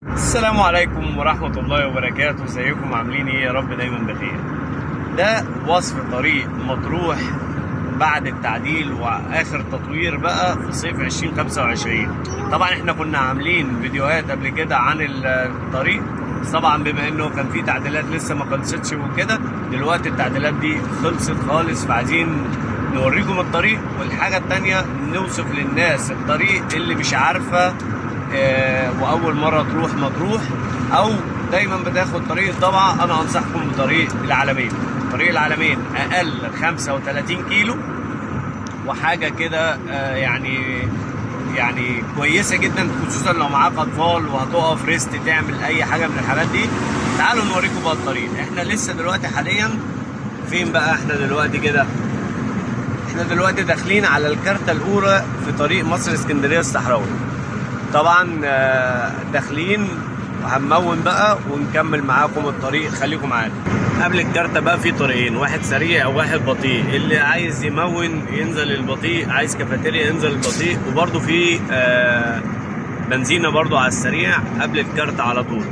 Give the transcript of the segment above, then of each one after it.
السلام عليكم ورحمة الله وبركاته. ازيكم عاملين ايه؟ يا رب دايما بخير. ده وصف طريق مطروح بعد التعديل واخر تطوير بقى في صيف 2025. طبعا احنا كنا عاملين فيديوهات قبل كده عن الطريق، بس طبعا بما انه كان في تعديلات لسه ما خلصتش وكده، دلوقتي التعديلات دي خلصت خالص، فعايزين نوريكم الطريق. والحاجة التانية نوصف للناس الطريق اللي مش عارفة واول مره تروح مطروح او دايما بتاخد طريق الضبعه. انا انصحكم بطريق العلمين. طريق العلمين اقل 35 كيلو وحاجه كده، يعني كويسه جدا، خصوصا لو معاك اطفال وهتقف ريست تعمل اي حاجه من الحاجات دي. تعالوا نوريكم بقى الطريق. احنا لسه دلوقتي حاليا فين بقى؟ احنا دلوقتي كده، احنا دلوقتي داخلين على الكارته الاولى في طريق مصر اسكندريه الصحراوي. طبعا داخلين وهنمون بقى ونكمل معاكم الطريق، خليكم معانا. قبل الكارتة بقى في طريقين، واحد سريع وواحد بطيء. اللي عايز يمون ينزل البطيء، عايز كافيتيريا ينزل البطيء، وبرده في بنزينة برده على السريع قبل الكارتة على طول،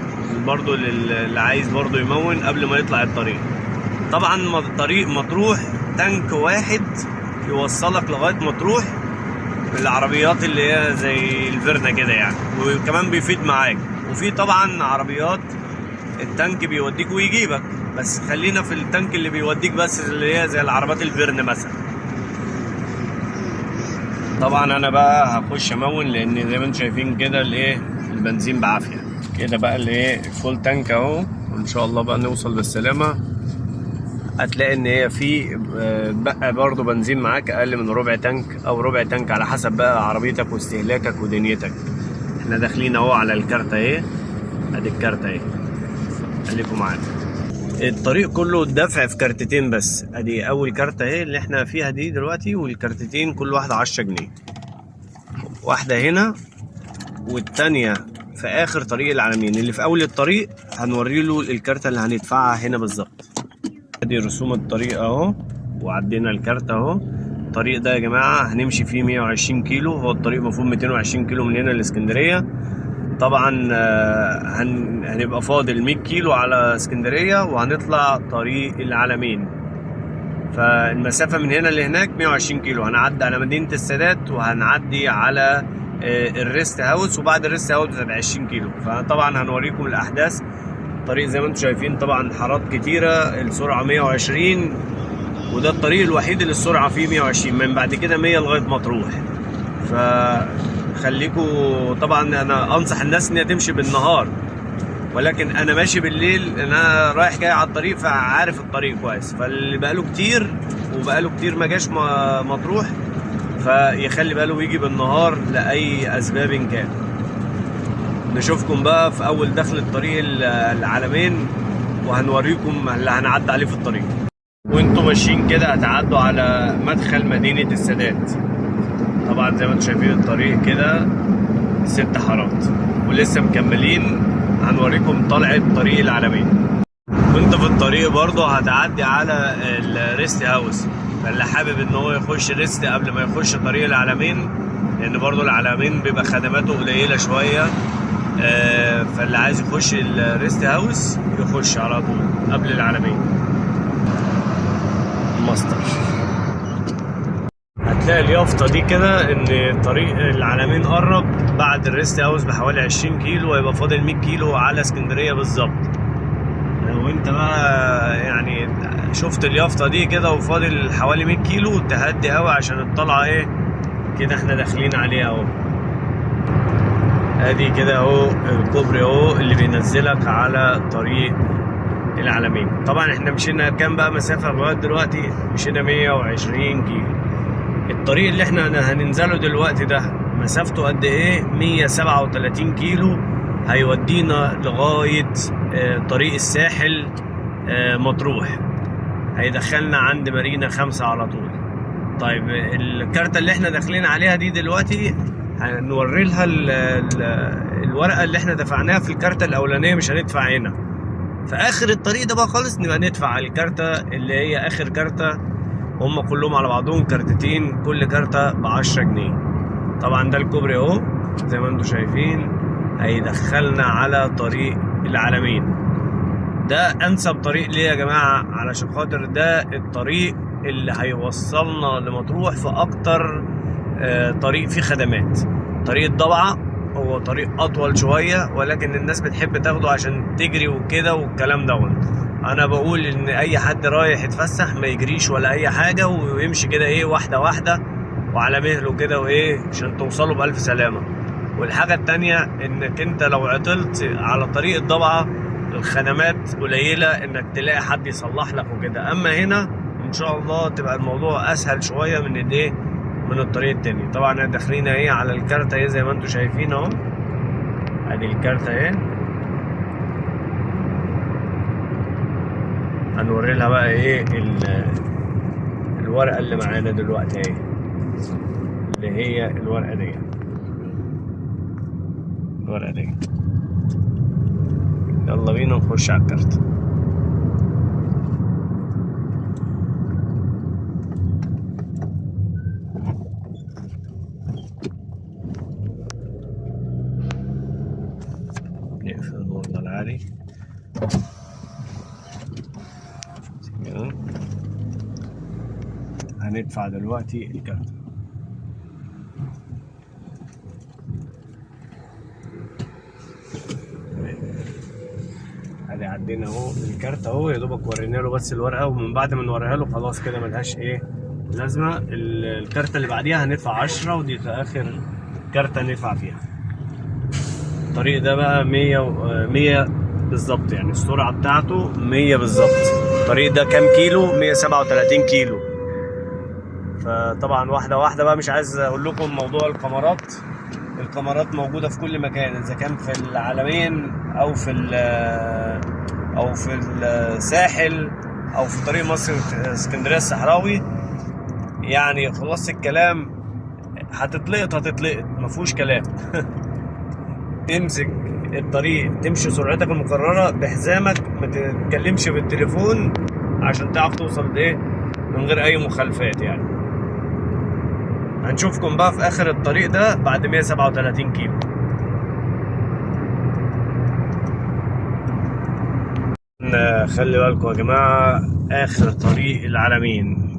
برده اللي عايز برده يمون قبل ما يطلع الطريق. طبعا طريق مطروح تانك واحد يوصلك لغاية مطروح، العربيات اللي هي زي الفيرنا كده يعني، وكمان بيفيد معاك. وفي طبعا عربيات التانك بيوديك ويجيبك، بس خلينا في التانك اللي بيوديك بس، اللي هي زي العربيات الفيرنا مثلا. طبعا انا بقى هخش امون، لان زي ما انتم شايفين كده الايه البنزين بعافيه كده بقى، الايه فول تانك اهو، وان شاء الله بقى نوصل بالسلامه. هتلاقي ان هي في بقى برضه بنزين معاك اقل من ربع تانك او ربع تانك على حسب بقى عربيتك واستهلاكك ودنيتك. احنا داخلين اهو على الكارتة اهي، ادي الكارتة اهي، خليكم معانا. الطريق كله الدفع في كارتتين بس، ادي اول كارتة اهي اللي احنا فيها دي دلوقتي، والكارتتين كل واحدة 10 جنيه، واحدة هنا والتانية في اخر طريق العلمين. اللي في اول الطريق هنوري له الكارتة اللي هندفعها هنا بالظبط. ادي رسوم الطريق اهو، وعدينا الكارت اهو. الطريق ده يا جماعه هنمشي فيه 120 كيلو، هو الطريق المفروض 220 كيلو من هنا لاسكندريه. طبعا هنبقى فاضل 100 كيلو على اسكندريه، وهنطلع طريق العلمين. فالمسافه من هنا لهناك 120 كيلو. هنعدي على مدينه السادات، وهنعدي على الريست هاوس، وبعد الريست هاوس 20 كيلو. فطبعا هنوريكم الاحداث. الطريق زي ما انتم شايفين طبعا حارات كتيره، السرعه 120، وده الطريق الوحيد اللي السرعه فيه 120، من بعد كده 100 لغايه مطروح. فخليكوا طبعا، انا انصح الناس ان هي تمشي بالنهار، ولكن انا ماشي بالليل، انا رايح جاي على الطريق فعارف الطريق كويس. فاللي بقاله كتير ما جاش مطروح، فيخلي باله ويجي بالنهار لاي اسباب كان. نشوفكم بقى في اول دخل الطريق العلمين، وهنوريكم اللي هنعدي عليه في الطريق. وانتم ماشيين كده هتعدوا على مدخل مدينة السادات. طبعا زي ما انتم شايفين الطريق كده 6 حارات، ولسه مكملين. هنوريكم طلعة طريق العلمين. وانت في الطريق برضه هتعدي على الريست هاوس، فاللي حابب ان هو يخش ريست قبل ما يخش طريق العلمين، لان برضه العلمين بيبقى خدماته قليلة شوية، فاللي عايز يخش الريست هاوس يخش على طول قبل العلمين. ماستر، هتلاقي اليافطة دي كده ان طريق العلمين قرب بعد الريست هاوس بحوالي 20 كيلو، ويبقى فاضل 100 كيلو على اسكندرية بالظبط. لو انت بقى يعني شفت اليافطة دي كده وفاضل حوالي 100 كيلو، تهدي قوي عشان الطلعة ايه كده احنا داخلين عليها اهو. ادي كده اهو الكوبري اهو اللي بينزلك على طريق العلمين. طبعا احنا مشينا كام بقى مسافه لغايه دلوقتي؟ مشينا 120 كيلو. الطريق اللي احنا هننزله دلوقتي ده مسافته قد ايه؟ 137 كيلو، هيودينا لغايه طريق الساحل مطروح، هيدخلنا عند مارينا 5 على طول. طيب الكارتة اللي احنا داخلين عليها دي دلوقتي هنوري لها الورقه اللي احنا دفعناها في الكارتة الاولانيه، مش هندفع هنا. في اخر الطريق ده بقى خالص نبقى ندفع الكارتة اللي هي اخر كارتة. هم كلهم على بعضهم كارتتين، كل كارتة ب10 جنيه. طبعا ده الكوبري اهو زي ما انتم شايفين، هيدخلنا على طريق العلمين. ده انسب طريق ليه يا جماعة، علشان خاطر ده الطريق اللي هيوصلنا لمطروح في اكتر طريق فيه خدمات. طريق الضبعة هو طريق اطول شوية، ولكن الناس بتحب تاخده عشان تجري وكده والكلام دوت. انا بقول ان اي حد رايح يتفسح ما يجريش ولا اي حاجة، ويمشي كده ايه واحدة واحدة وعلى مهله كده وايه عشان توصلوا بألف سلامة. والحاجة التانية انك انت لو عطلت على طريق الضبعة الخدمات قليلة انك تلاقي حد يصلح لك وكده. اما هنا ان شاء الله تبقى الموضوع اسهل شوية من الايه من الطريق التاني. طبعا احنا داخلين اهي على الكارتة اهي زي ما انتم شايفين اهو. ادي الكارتة اهي، هنوري لها بقى ايه الورقة اللي معانا دلوقتي اهي، اللي هي الورقة دي. الورقة دي يلا بينا نخش على الكارت. نقفل النور ده العالي. هندفع دلوقتي الكارت. ادي عدينا اهو الكارت اهو، يا دوبك ورينا له بس الورقه، ومن بعد ما نوريها له خلاص كده ملهاش ايه لازمه. الكارته اللي بعديها هندفع 10، ودي في اخر كارته ندفع فيها. الطريق ده بقى 100 بالظبط، يعني السرعه بتاعته 100 بالظبط. الطريق ده كام كيلو؟ 137 كيلو. فطبعا واحده واحده بقى، مش عايز اقول لكم موضوع الكاميرات. الكاميرات موجوده في كل مكان، اذا كان في العلمين او في الساحل او في طريق مصر اسكندريه الصحراوي. يعني خلاص الكلام، هتتلقط مفيهوش كلام. تمسك الطريق تمشي سرعتك المقرره بحزامك، ما تتكلمش بالتليفون عشان تعرف توصل لايه من غير اي مخالفات يعني. هنشوفكم بقى في اخر الطريق ده بعد 137 كيلو. خلي بالكم يا جماعة، اخر طريق العلمين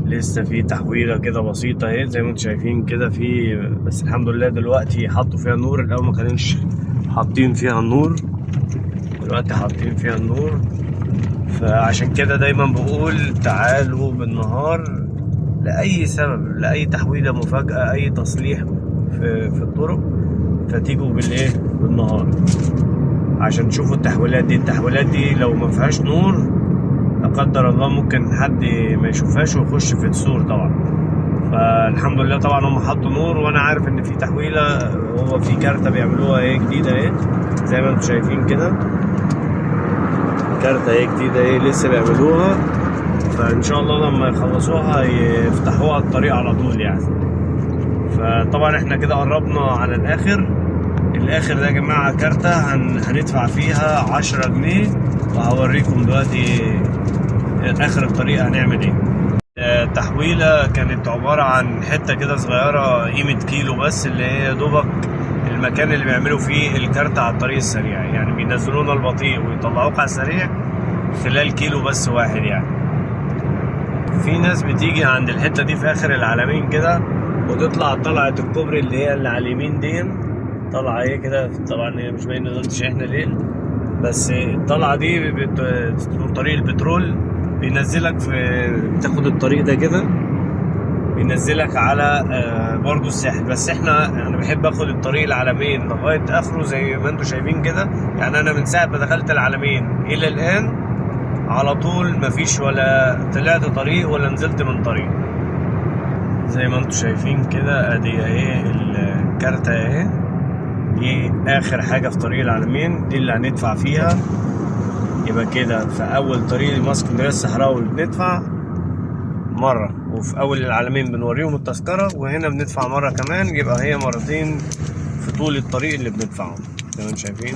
لسه في تحويلة كده بسيطة اهي زي ما انتم شايفين كده، في بس الحمد لله دلوقتي حطوا فيها النور. الاول ما كانوش حاطين فيها النور، دلوقتي حاطين فيها النور. فعشان كده دايما بقول تعالوا بالنهار لأي سبب، لأي تحويلة مفاجأة، أي تصليح في الطرق، فتيجوا بالنهار عشان تشوفوا التحويلات دي لو ما فيهاش نور لا قدر الله ممكن حد ما يشوفهاش ويخش في السور طبعا. فالحمد لله طبعا هم حطوا نور، وانا عارف ان في تحويلة، هو في كارتة بيعملوها ايه جديدة ايه زي ما انتم شايفين كده. كارتة ايه جديدة ايه لسه بيعملوها، فان شاء الله لما يخلصوها يفتحوها الطريق على طول يعني. فطبعا احنا كده قربنا على الاخر ده يا جماعة. كارتة هندفع فيها 10 جنيه، وهوريكم دلوقتي اخر الطريق هنعمل ايه. التحويلة كانت عبارة عن حتة كده صغيرة قيمة كيلو بس، اللي هي دوبك المكان اللي بيعملوا فيه الكارتة على الطريق السريع، يعني بينزلونا البطيء ويطلعوك على السريع خلال كيلو بس واحد يعني. في ناس بتيجي عند الحتة دي في اخر العلمين كده وتطلع طلعة الكوبري اللي هي اللي على اليمين دي، طلعة ايه كده. طبعا هي مش باين دلوقتي احنا ليل، بس الطلعة دي طريق البترول بينزلك بتاخد الطريق ده كده بينزلك على برضو الساحل. بس انا بحب اخد الطريق العلمين لغاية اخره زي ما انتم شايفين كده. يعني انا من ساعة ما دخلت العلمين الى الان على طول مفيش ولا طلعت طريق ولا نزلت من طريق، زي ما انتم شايفين كده. ادي اهي الكارتة اهي، دي اخر حاجة في طريق العلمين، دي اللي هندفع فيها. يبقى كده في اول طريق مصر اسكندريه الصحراوي بندفع مرة، وفي اول العلمين بنوريهم التذكرة، وهنا بندفع مرة كمان. يبقى هي مرتين في طول الطريق اللي بندفعهم زي ما انتم شايفين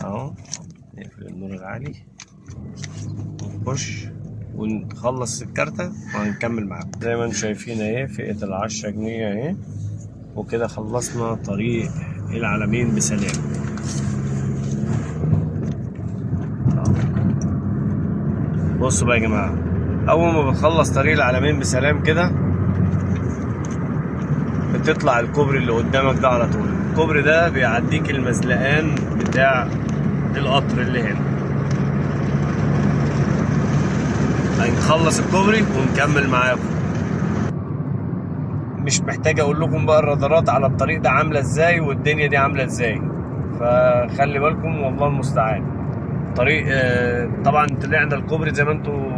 اهو. نقفل النور العالي ونخش ونخلص الكارتة وهنكمل معاكم. زي ما انتم شايفين اهي فئة ال10 جنيه اهي وكده خلصنا طريق العلمين بسلام. بصوا بقى يا جماعة، أول ما بتخلص طريق العلمين بسلام كده بتطلع الكوبري اللي قدامك ده على طول. الكوبري ده بيعديك المزلقان بتاع القطر اللي هنا. هنخلص الكوبري ونكمل معاكم. مش محتاج اقول لكم بقى الرادارات على الطريق ده عامله ازاي والدنيا دي عامله ازاي، فخلي بالكم والله المستعان. طريق طبعا طلعنا الكوبري زي ما انتوا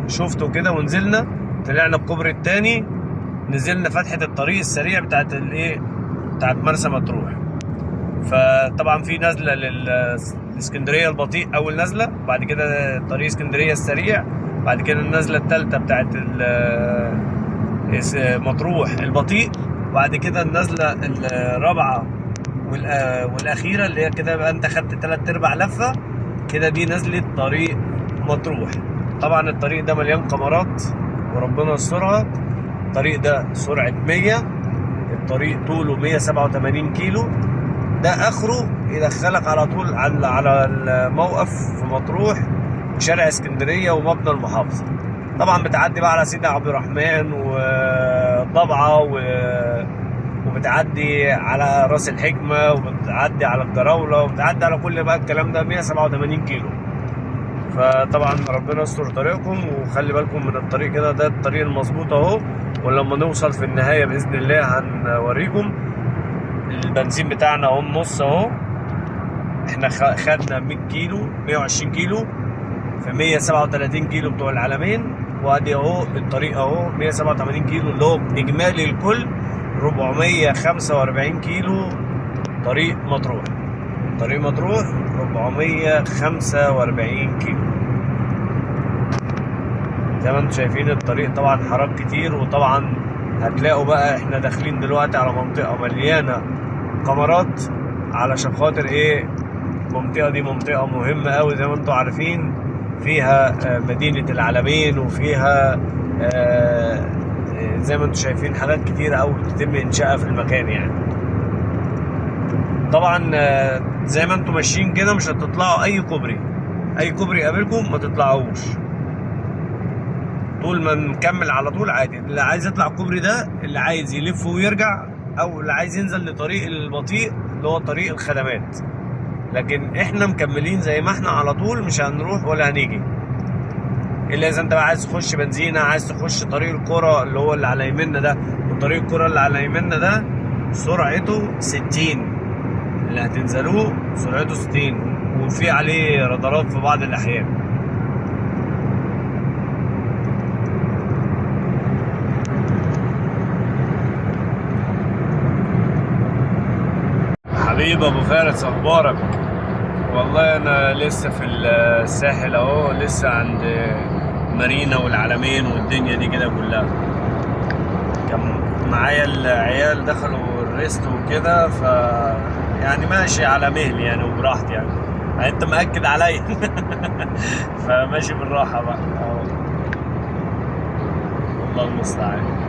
شفتوا كده ونزلنا، طلعنا الكوبري التاني، نزلنا فتحة الطريق السريع بتاعت بتاعت مرسى مطروح. فطبعا في نزلة للاسكندرية البطيء أول نزلة، بعد كده طريق اسكندرية السريع، بعد كده النزلة التالتة بتاعت مطروح البطيء، وبعد كده النزلة الرابعة والأخيرة اللي هي كده بقى أنت خدت 3/4 لفة كده، دي نزلة طريق مطروح. طبعا الطريق ده مليان كاميرات وربنا يسترها. الطريق ده سرعة 100، الطريق طوله 187 كيلو، ده اخره يدخلك على طول على الموقف في مطروح شارع اسكندرية ومبنى المحافظة. طبعا بتعدي بقى على سيدي عبد الرحمن وضبعة وبتعدي على راس الحكمة وبتعدي على الجراولة وبتعدي على كل بقى الكلام ده 187 كيلو. فطبعا ربنا يستر طريقكم وخلي بالكم من الطريق كده، ده الطريق المظبوط اهو. ولما نوصل في النهاية بإذن الله هنوريكم. البنزين بتاعنا اهو النص اهو، احنا خدنا 100 كيلو 120 كيلو في 137 كيلو بتوع العلمين، وادي اهو الطريق اهو 187 كيلو اللي هو اجمالي الكل 445 كيلو طريق مطروح. طريق مطروح 445 كيلو. زي ما انتم شايفين الطريق طبعا حرام كتير، وطبعا هتلاقوا بقى احنا داخلين دلوقتي على منطقة مليانة كاميرات علشان خاطر ايه، المنطقة دي منطقة مهمة قوي زي ما انتم عارفين، فيها مدينة العلمين وفيها زي ما انتم شايفين حاجات كتيرة قوي بتتم انشائها في المكان يعني. طبعا زي ما انتم ماشيين كده مش هتطلعوا اي كوبري يقابلكم ما تطلعوش، طول ما نكمل على طول عادي. اللي عايز يطلع الكوبري ده اللي عايز يلف ويرجع، او اللي عايز ينزل لطريق البطيء اللي هو طريق الخدمات. لكن احنا مكملين زي ما احنا على طول، مش هنروح ولا هنيجي الا اذا انت بقى عايز تخش بنزينة، عايز تخش طريق القرى اللي هو اللي على يمنا ده. وطريق القرى اللي على يمنا ده سرعته 60، اللي هتنزلوه سرعته 60، وفي عليه رادارات في بعض الاحيان. حبيب ابو فارس اخبارك؟ والله انا لسه في الساحل اهو، لسه عند مارينا والعلمين والدنيا دي كده كلها. كان معايا العيال دخلوا الريست وكده، ف يعني ماشي على مهلي يعني وبراحتي يعني انت مأكد عليا فماشي بالراحه بقى اهو، والله المستعان.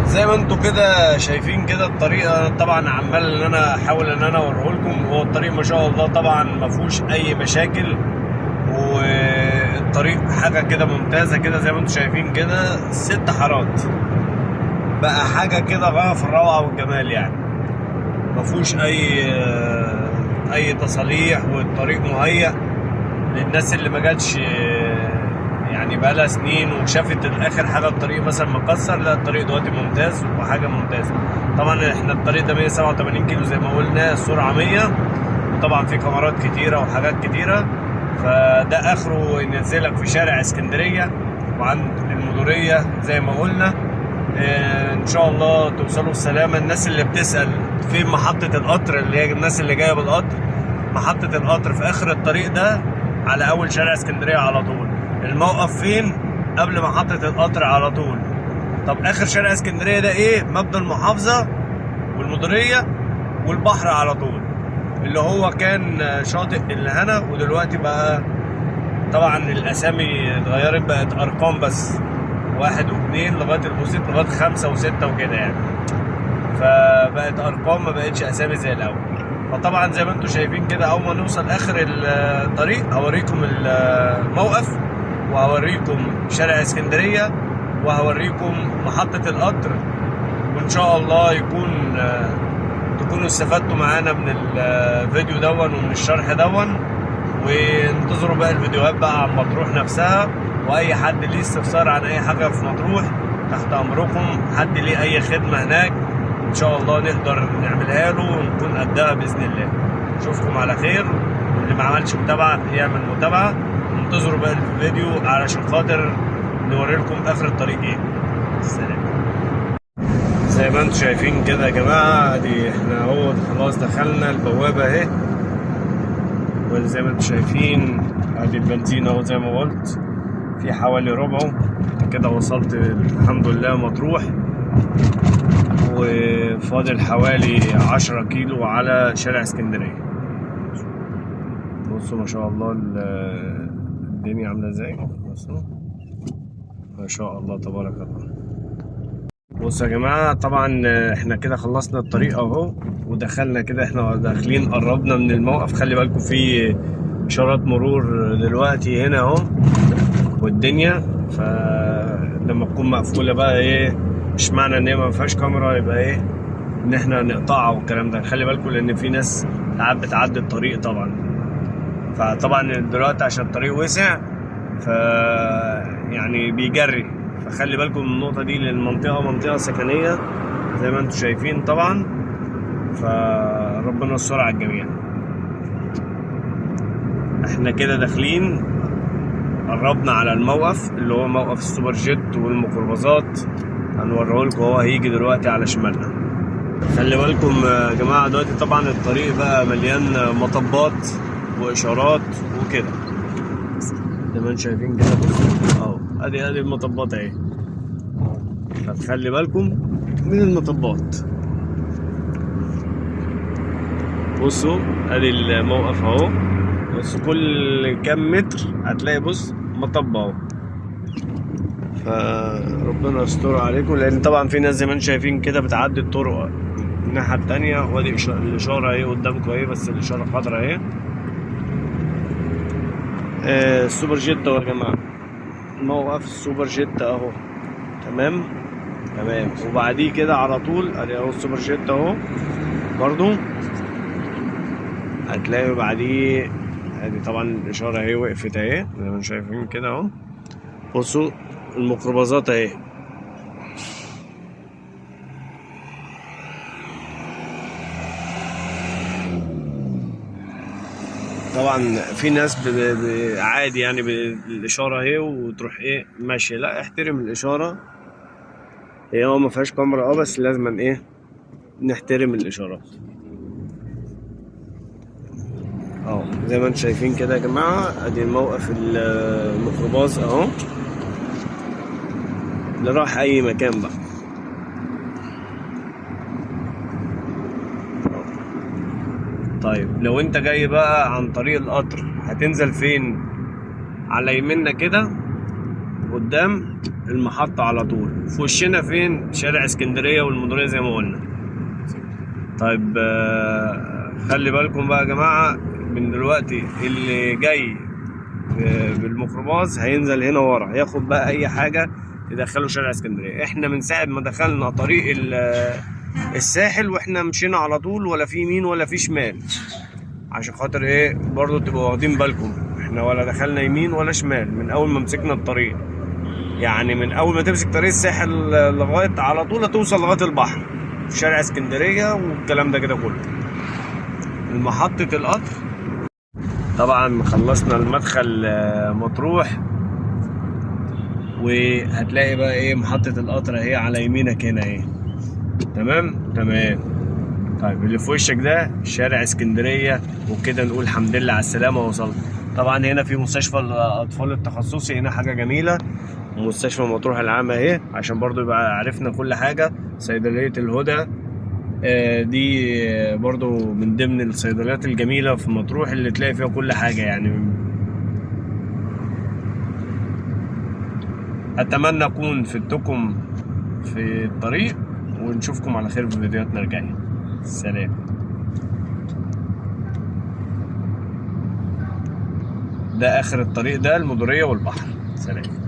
زي ما انتوا كده شايفين كده الطريق طبعا عمال ان انا احاول ان انا اوريه لكم. هو الطريق ما شاء الله طبعا ما فيهوش اي مشاكل، والطريق حاجه كده ممتازه كده زي ما انتوا شايفين كده، 6 حارات بقى، حاجه كده غايه في الروعه والجمال يعني. ما فيهوش اي تصاليح، والطريق مهيأ للناس اللي ما جاتش يعني بقالها سنين وشافت الاخر حاجه الطريق مثلا مكسر. لا الطريق دلوقتي ممتاز وحاجه ممتازه. طبعا احنا الطريق ده 187 كيلو زي ما قلنا، السرعه 100، وطبعا في كاميرات كتيره وحاجات كتيره. فده اخره ينزلك في شارع اسكندريه وعند المدوريه زي ما قلنا. ان شاء الله توصلوا بسلامه. الناس اللي بتسال في محطه القطر، اللي هي الناس اللي جايه بالقطر، محطه القطر في اخر الطريق ده على اول شارع اسكندريه على طول. الموقف فين؟ قبل محطة القطر على طول. طب اخر شارع اسكندرية ده ايه؟ مبنى المحافظة والمديرية والبحر على طول، اللي هو كان شاطئ الهنا، ودلوقتي بقى طبعا الاسامي اتغيرت، بقت ارقام بس، 1 و2 لغاية البوسيط لغاية 5 و6 وكده يعني. فبقت ارقام ما بقتش اسامي زي الاول. فطبعا زي ما انتم شايفين كده، اول ما نوصل اخر الطريق هوريكم الموقف، وهوريكم شارع اسكندريه، وهوريكم محطه القطر، وان شاء الله تكونوا استفدتوا معانا من الفيديو دون ومن الشرح دون. وانتظروا بقى الفيديوهات بقى عن مطروح نفسها، واي حد ليه استفسار عن اي حاجه في مطروح تحت امركم. حد ليه اي خدمه هناك ان شاء الله نقدر نعملها له ونكون قدها باذن الله. اشوفكم على خير، واللي ما عملش متابعه يعمل متابعه. انتظروا بقى الفيديو علشان خاطر نوري لكم اخر الطريق ايه. السلام. زي ما انتم شايفين كده يا جماعه، دي احنا اهو خلاص دخلنا البوابه اهي، وزي ما انتم شايفين ادي البنزين اهو زي ما قلت، في حوالي ربعه كده وصلت الحمد لله مطروح، وفاضل حوالي 10 كيلو على شارع اسكندريه. بصوا ما شاء الله الدنيا عامله ازاي، بصوا ما شاء الله تبارك الله. بصوا يا جماعه، طبعا احنا كده خلصنا الطريق اهو ودخلنا كده، احنا داخلين قربنا من الموقف. خلي بالكم في اشارات مرور دلوقتي هنا اهو والدنيا، فلما تكون مقفوله بقى ايه، مش معنى ان هي ما فيهاش كاميرا يبقى ايه ان احنا نقطعها والكلام ده. خلي بالكم لان في ناس ساعات بتعدي الطريق طبعا، فطبعا دلوقتي عشان الطريق وسع يعني بيجري، فخلي بالكم من النقطه دي، لان المنطقه منطقه سكنيه زي ما انتم شايفين طبعا، فربنا يستر على الجميع. احنا كده داخلين، قربنا على الموقف اللي هو موقف السوبر جيت والميكروباصات، هنوريه لكم. هو هيجي دلوقتي على شمالنا. خلي بالكم يا جماعه دلوقتي طبعا الطريق بقى مليان مطبات واشارات وكده زي ما انتم شايفين كده. بصوا اهو ادي المطبات اهي، فتخلي بالكم من المطبات. بصوا ادي الموقف اهو، بص كل كام متر هتلاقي بص مطب اهو، فربنا يستر عليكم، لان طبعا في ناس زي ما انتم شايفين كده بتعدي الطرق الناحيه التانيه. وادي الاشاره اهي قدامكم اهي، بس الاشاره خضراء اهي. السوبر جيت اهو يا جماعه، موقف السوبر جيت اهو، تمام. وبعديه كده على طول ادي اهو السوبر جيت اهو برضو، هتلاقي بعديه ادي طبعا الاشاره اهي وقفت اهي زي ما انتم شايفين كده اهو. بصوا الميكروباصات اهي، طبعا في ناس عادي يعني بالاشاره اهي وتروح ايه ماشيه، لا احترم الاشاره. هي ما فيهاش كاميرا بس لازم ايه نحترم الاشارات اهو زي ما انتم شايفين كده يا جماعه. ادي موقف الميكروباص اهو اللي راح اي مكان بقى. طيب لو انت جاي بقى عن طريق القطر هتنزل فين؟ على يميننا كده قدام المحطة على طول، في وشنا فين؟ شارع اسكندرية والمديرية زي ما قلنا. طيب خلي بالكم بقى يا جماعة من دلوقتي، اللي جاي بالميكروباص هينزل هنا ورا، ياخد بقى اي حاجة تدخله شارع اسكندرية. احنا من ساعة ما دخلنا طريق الساحل واحنا مشينا على طول، ولا في يمين ولا في شمال، عشان خاطر ايه برضو تبقوا واخدين بالكم. احنا ولا دخلنا يمين ولا شمال من اول ما مسكنا الطريق، يعني من اول ما تمسك طريق الساحل لغايه على طول هتوصل لغايه البحر في شارع اسكندريه والكلام ده كده كله. محطه القطر طبعا خلصنا المدخل مطروح، وهتلاقي بقى ايه محطه القطر اهي على يمينك هنا اهي، تمام. طيب اللي في وشك ده شارع اسكندريه، وكده نقول الحمد لله على السلامه وصلت. طبعا هنا في مستشفى الاطفال التخصصي، هنا حاجه جميله، مستشفى مطروح العام اهي عشان برضو يبقى عرفنا كل حاجه. صيدليه الهدى دي برضو من ضمن الصيدليات الجميله في مطروح اللي تلاقي فيها كل حاجه يعني. اتمنى اكون فدتكم في الطريق، ونشوفكم على خير في فيديوهاتنا الجايه. سلام. ده اخر الطريق ده المدوريه والبحر. سلام.